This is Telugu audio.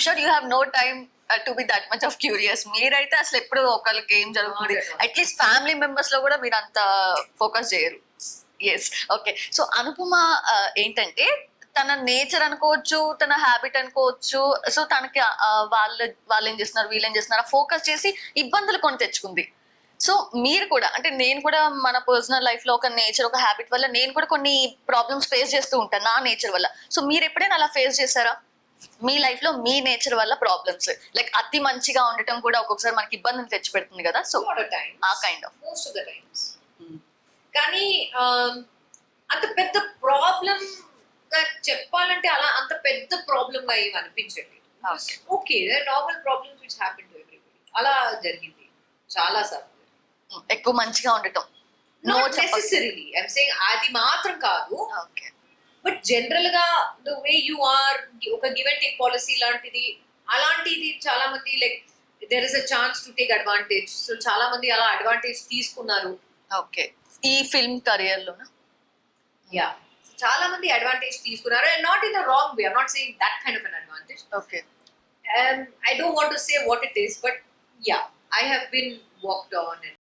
Sure you have no time to be that much of curious. మీరైతే అసలు ఎప్పుడు ఒకళ్ళకి ఏం జరుగుతుంది అట్లీస్ట్ ఫ్యామిలీ మెంబర్స్ లో కూడా మీరు అంత ఫోకస్ చేయరు. Yes, okay. సో అనుపమ ఏంటంటే తన నేచర్ అనుకోవచ్చు, తన హ్యాబిట్ అనుకోవచ్చు. సో తనకి వాళ్ళు ఏం చేస్తున్నారు, వీళ్ళు ఏం చేస్తున్నారు ఫోకస్ చేసి ఇబ్బందులు కొని తెచ్చుకుంది. సో మీరు కూడా అంటే నేను కూడా మన పర్సనల్ లైఫ్ లో ఒక నేచర్, ఒక హ్యాబిట్ వల్ల నేను కూడా కొన్ని ప్రాబ్లమ్స్ ఫేస్ చేస్తూ ఉంటాను నా నేచర్ వల్ల. సో మీరు ఎప్పుడైనా అలా ఫేస్ చేశారా మీ లైఫ్ లో మీ నేచర్ వల్ల ప్రాబ్లమ్స్? లైక్ అతి మంచిగా ఉండటం కూడా ఒక్కొక్కసారి మనకి ఇబ్బందిని తెచ్చి పెడుతుంది కదా. సో ఆ kind of most of the times. కానీ అంత పెద్ద ప్రాబ్లం గా చెప్పాలంటే అలా అంత పెద్ద ప్రాబ్లం గా ఏమి అనిపించండి. Okay, normal problems which happen to everybody. అలా జరిగింది చాలా సార్లు. ఎక్కువ మంచిగా ఉండటం నాట్ నెసెసరీలీ ఐఎమ్ సేయింగ్ అది మాత్రం కాదు. ఓకే, బట్ జనరల్ గా ద వే యు ఆర్, ఒక గివ్ అండ్ టేక్ పాలసీ లాంటిది, అలాంటిది చాలా మంది like there is a chance to take advantage. So చాలా మంది అలా అడ్వాంటేజ్ తీసుకున్నారు. ఓకే, ఈ ఫిల్మ్ కెరియర్ లోనా? యా, చాలా మంది అడ్వాంటేజ్ తీసుకున్నారు. And not in a wrong way. I'm not saying that kind of an advantage. Okay, I don't want to say what it is, but yeah, I have been walked on and